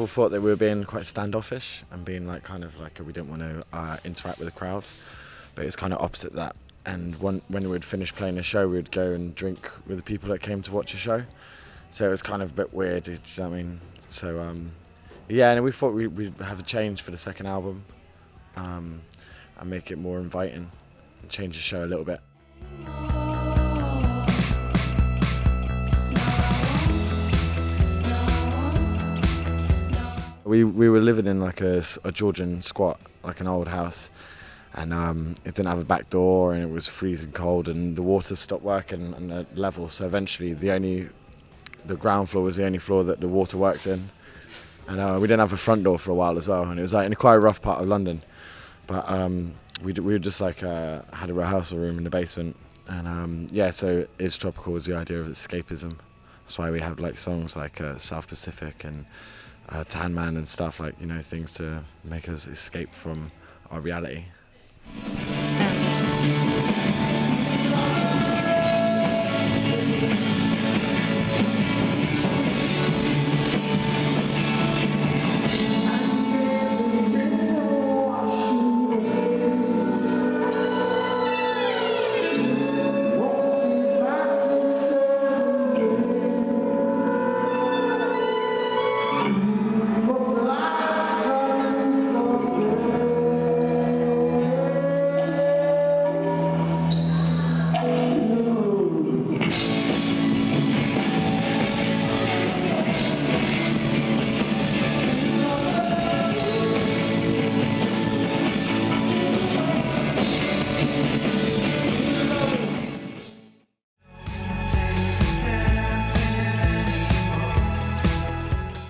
people thought that we were being quite standoffish and being like kind of like we didn't want to interact with the crowd, but it was kind of opposite that. And when we'd finish playing a show, we'd go and drink with the people that came to watch the show. So it was kind of a bit weird, do you know what I mean? So yeah, and we thought we'd have a change for the second album, and make it more inviting and change the show a little bit. We were living in like a Georgian squat, like an old house, and it didn't have a back door, and it was freezing cold, and the water stopped working on the level. So eventually, the ground floor was the only floor that the water worked in, and we didn't have a front door for a while as well. And it was like in quite a rough part of London, but we were just like had a rehearsal room in the basement, and yeah. So Is Tropical was the idea of escapism. That's why we have like songs like South Pacific and Tan Man and stuff, like, you know, things to make us escape from our reality.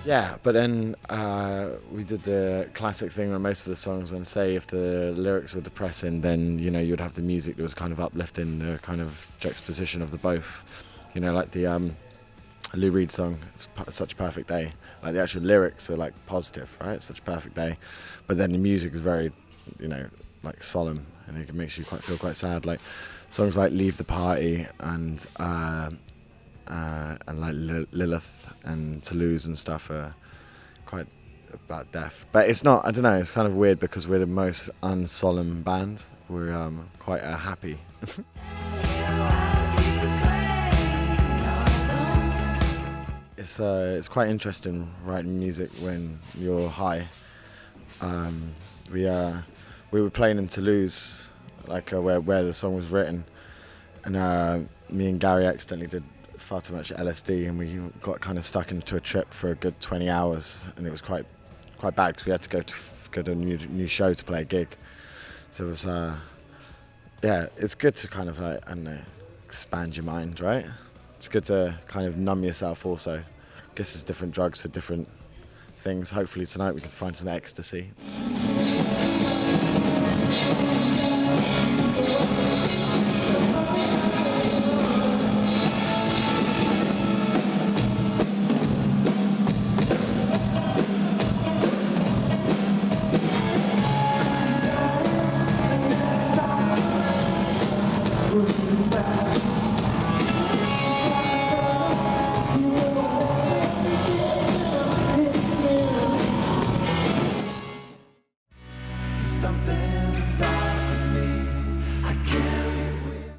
Yeah, but then we did the classic thing where most of the songs, when say if the lyrics were depressing, then, you know, you'd have the music that was kind of uplifting, the kind of juxtaposition of the both. You know, like the Lou Reed song, Such a Perfect Day. Like the actual lyrics are like positive, right? Such a perfect day. But then the music is very, you know, like solemn, and it makes you feel quite sad. Like songs like Leave the Party and like Lilith and Toulouse and stuff are quite about death. But it's not, I don't know, it's kind of weird because we're the most unsolemn band. We're quite happy. It's quite interesting writing music when you're high. We were playing in Toulouse, like where the song was written, and me and Gary accidentally did far too much LSD, and we got kind of stuck into a trip for a good 20 hours, and it was quite bad because we had to go to a new show to play a gig. So it was yeah, it's good to kind of like, I don't know, expand your mind, right? It's good to kind of numb yourself also. I guess there's different drugs for different things. Hopefully tonight we can find some ecstasy.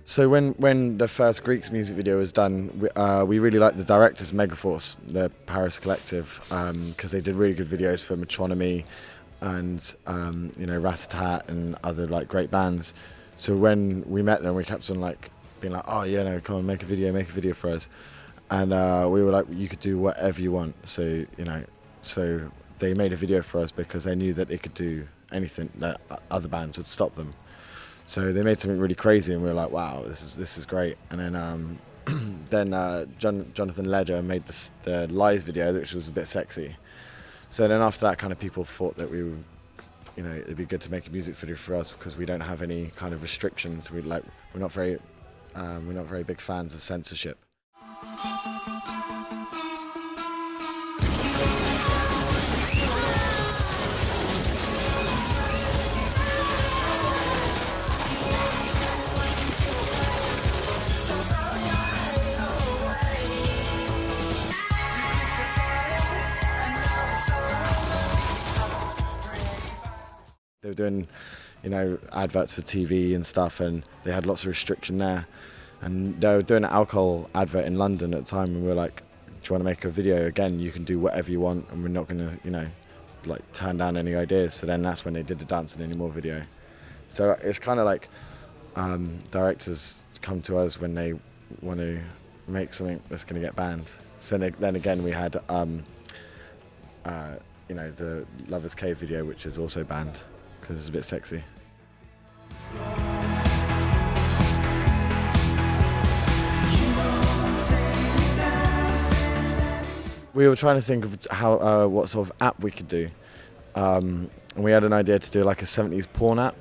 So when the first Greeks music video was done, we really liked the directors, Megaforce, the Paris collective, because they did really good videos for Metronomy and you know, Rat-a-tat and other like great bands. So when we met them, we kept on like being like, oh yeah, no, come on, make a video for us. And we were like, you could do whatever you want. So, you know, so they made a video for us because they knew that they could do anything that other bands would stop them. So they made something really crazy, and we were like, wow, this is great. And then Jonathan Ledger made the Lies video, which was a bit sexy. So then after that, kind of people thought that we would, you know, it'd be good to make a music video for us because we don't have any kind of restrictions. We're not very big fans of censorship. They were doing, adverts for TV and stuff, and they had lots of restriction there. And they were doing an alcohol advert in London at the time, and we were like, do you want to make a video? Again, you can do whatever you want, and we're not going to, turn down any ideas. So then that's when they did the Dancing Anymore video. So it's kind of like directors come to us when they want to make something that's going to get banned. So then again, we had, the Lover's Cave video, which is also banned because it's a bit sexy. We were trying to think of how what sort of app we could do. And we had an idea to do like a 70s porn app,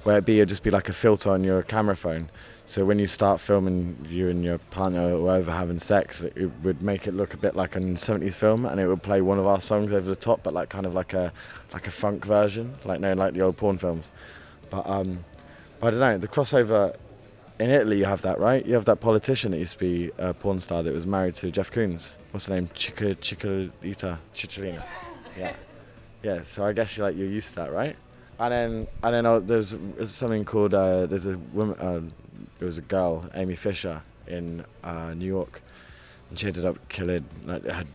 where it'd just be like a filter on your camera phone. So when you start filming you and your partner or whoever having sex, it would make it look a bit like a 70s film, and it would play one of our songs over the top, but like kind of like a funk version, like the old porn films. But I don't know, the crossover in Italy, you have that, right? You have that politician that used to be a porn star that was married to Jeff Koons. What's her name? Cicciolina. Yeah. So I guess you're used to that, right? And then there's something called there's a woman. There was a girl, Amy Fisher, in New York, and she ended up killing, out of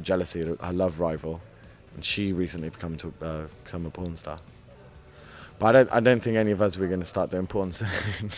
jealousy, her love rival, and she recently become a porn star. But I don't think any of us were going to start doing porn soon.